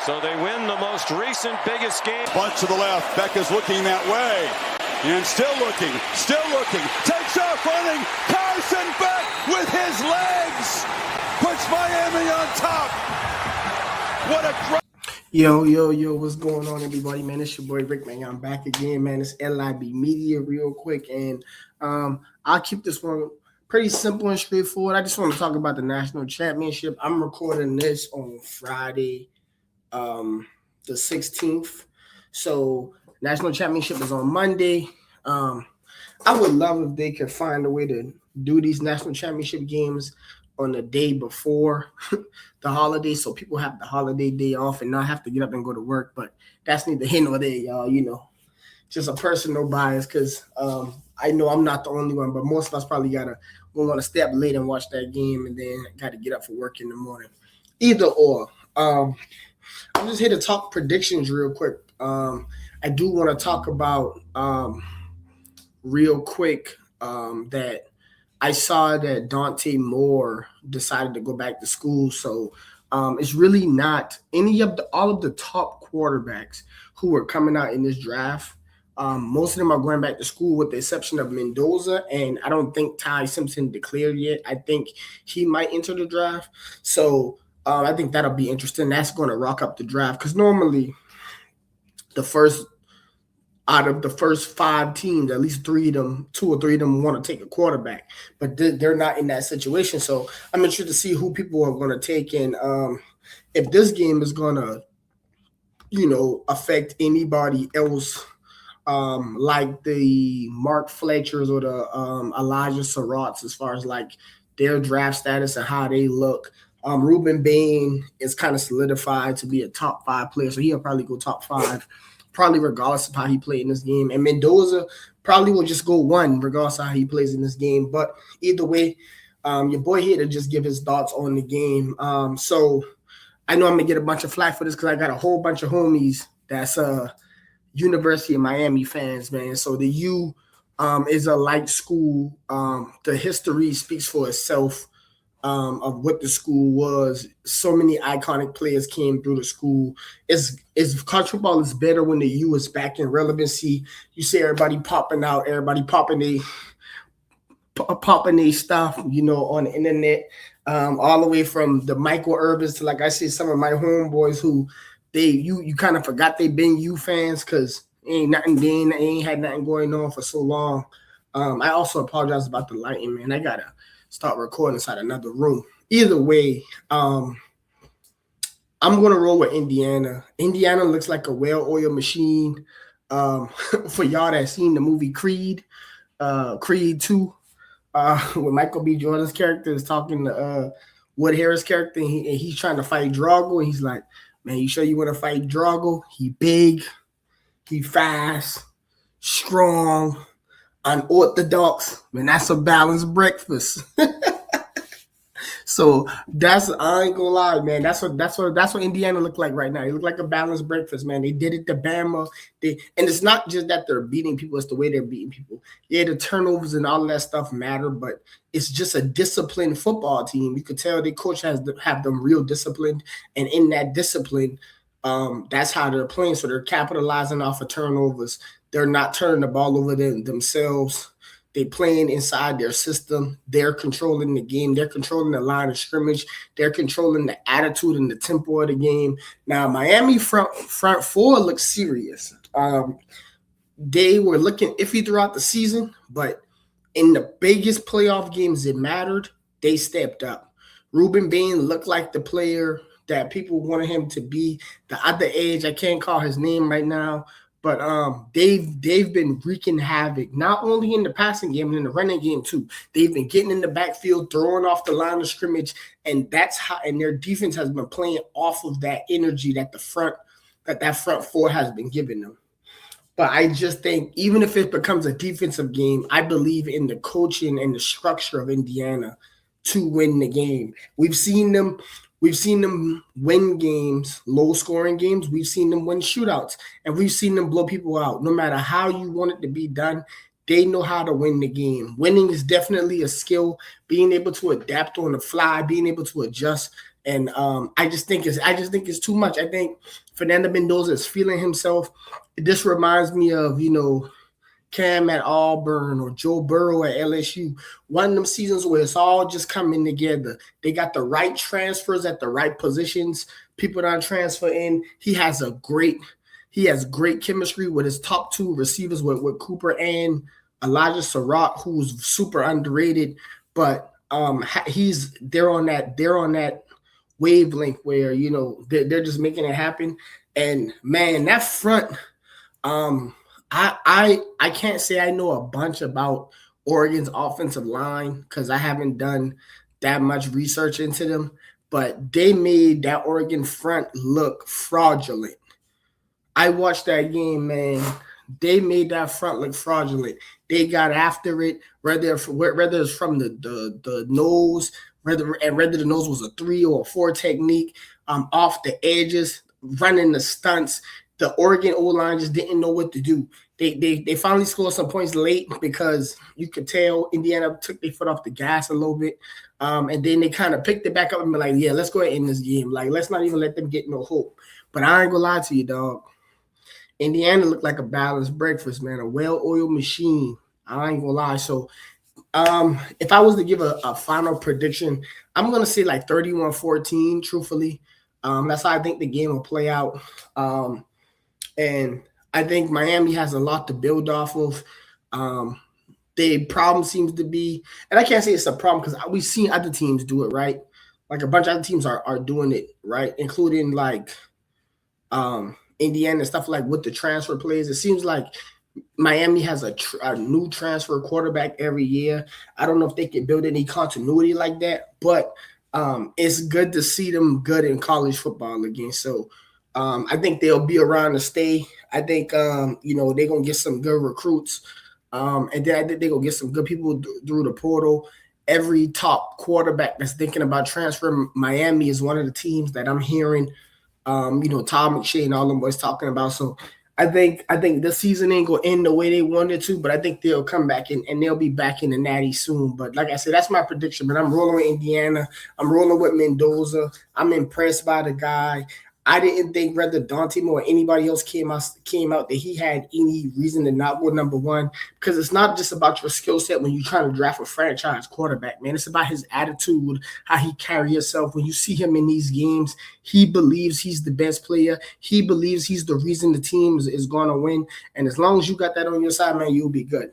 So they win the most recent biggest game. Bunch to the left. Beck is looking that way. And still looking. Takes off running. Carson Beck with his legs. Puts Miami on top. What a great. Yo, what's going on, everybody, man? It's your boy Rick, man. I'm back again, man. It's LIB Media real quick, and I'll keep this one pretty simple and straightforward. I just want to talk about the national championship. I'm recording this on Friday, the 16th. So national championship is on Monday. I would love if they could find a way to do these national championship games on the day before the holiday, so people have the holiday day off and not have to get up and go to work. But that's neither here nor there, y'all. Just a personal bias, because I know I'm not the only one, but most of us probably will want to stay up late and watch that game, and then got to get up for work in the morning. Either or. I'm just here to talk predictions real quick. I do want to talk about real quick that I saw that Dante Moore decided to go back to school. So it's really not all of the top quarterbacks who are coming out in this draft. Most of them are going back to school with the exception of Mendoza, and I don't think Ty Simpson declared yet. I think he might enter the draft. So I think that'll be interesting. That's going to rock up the draft, because normally out of the first 5 teams, at least 2 or 3 of them want to take a quarterback, but they're not in that situation. So I'm interested to see who people are going to take, and if this game is going to, affect anybody else, like the Mark Fletchers or the Elijah Surratts, as far as like their draft status and how they look. Ruben Bain is kind of solidified to be a top 5 player, so he'll probably go top 5. Probably regardless of how he played in this game. And Mendoza probably will just go 1 regardless of how he plays in this game. But either way, your boy here to just give his thoughts on the game. So I know I'm going to get a bunch of flack for this, because I got a whole bunch of homies that's University of Miami fans, man. So the U is a light school. The history speaks for itself. Of what the school was. So many iconic players came through the school. College football is better when the U is back in relevancy. You see everybody popping out, everybody popping their stuff, on the internet, all the way from the Michael Urbans to, like I said, some of my homeboys who you kind of forgot they been U fans, because ain't had nothing going on for so long. I also apologize about the lighting, man. I gotta start recording inside another room. Either way, I'm going to roll with Indiana. Indiana looks like a well-oiled machine. For y'all that seen the movie Creed 2, where Michael B. Jordan's character is talking to Wood Harris' character, and he's trying to fight Drago, and he's like, man, you sure you want to fight Drago? He big, he fast, strong, unorthodox, man. That's a balanced breakfast. So I ain't gonna lie, man. That's what Indiana look like right now. They look like a balanced breakfast, man. They did it to Bama. And it's not just that they're beating people; it's the way they're beating people. Yeah, the turnovers and all of that stuff matter, but it's just a disciplined football team. You could tell the coach have them real disciplined, and in that discipline, that's how they're playing. So they're capitalizing off of turnovers. They're not turning the ball over themselves. They're playing inside their system. They're controlling the game. They're controlling the line of scrimmage. They're controlling the attitude and the tempo of the game. Now, Miami front 4 looks serious. They were looking iffy throughout the season, but in the biggest playoff games that mattered, they stepped up. Ruben Bain looked like the player that people wanted him to be. The other edge, I can't call his name right now, but they've been wreaking havoc, not only in the passing game, but in the running game too. They've been getting in the backfield, throwing off the line of scrimmage, and their defense has been playing off of that energy that that front 4 has been giving them. But I just think even if it becomes a defensive game, I believe in the coaching and the structure of Indiana to win the game. We've seen them win games, low-scoring games. We've seen them win shootouts, and we've seen them blow people out. No matter how you want it to be done, they know how to win the game. Winning is definitely a skill. Being able to adapt on the fly, being able to adjust, and I just think it's too much. I think Fernando Mendoza is feeling himself. This reminds me of Cam at Auburn or Joe Burrow at LSU. One of them seasons where it's all just coming together. They got the right transfers at the right positions. People don't transfer in. He has great chemistry with his top two receivers with Cooper and Elijah Surratt, who's super underrated. But they're on that wavelength where they're just making it happen. And man, that front. I can't say I know a bunch about Oregon's offensive line because I haven't done that much research into them, but they made that Oregon front look fraudulent. I watched that game, man. They made that front look fraudulent. They got after it, whether it's from the nose, whether the nose was a 3 or a 4 technique, off the edges, running the stunts. The Oregon O-line just didn't know what to do. They finally scored some points late because you could tell Indiana took their foot off the gas a little bit. And then they kind of picked it back up and be like, yeah, let's go ahead and end this game. Like, let's not even let them get no hope. But I ain't going to lie to you, dog. Indiana looked like a balanced breakfast, man, a well-oiled machine. I ain't going to lie. So if I was to give a final prediction, I'm going to say like 31-14, truthfully. That's how I think the game will play out. And I think Miami has a lot to build off of. The problem seems to be, and I can't say it's a problem because we've seen other teams do it, right? Like a bunch of other teams are doing it, right? Including like Indiana and stuff like with the transfer plays. It seems like Miami has a new transfer quarterback every year. I don't know if they can build any continuity like that, but it's good to see them good in college football again. So I think they'll be around to stay. I think, they're going to get some good recruits. And then I think they're going to get some good people through the portal. Every top quarterback that's thinking about transferring, Miami is one of the teams that I'm hearing, Tom McShay and all them boys talking about. So I think this season ain't going to end the way they wanted to, but I think they'll come back and they'll be back in the natty soon. But like I said, that's my prediction. But I'm rolling with Indiana. I'm rolling with Mendoza. I'm impressed by the guy. I didn't think whether Dante Moore or anybody else came out that he had any reason to not go number one, because it's not just about your skill set when you're trying to draft a franchise quarterback, man. It's about his attitude, how he carries himself. When you see him in these games, he believes he's the best player. He believes he's the reason the team is going to win. And as long as you got that on your side, man, you'll be good.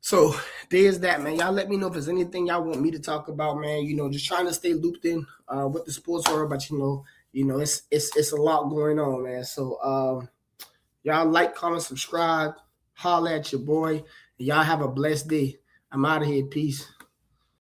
So there's that, man. Y'all let me know if there's anything y'all want me to talk about, man. Just trying to stay looped in with the sports world, but it's a lot going on, man. So y'all like, comment, subscribe, holler at your boy. Y'all have a blessed day. I'm out of here. Peace.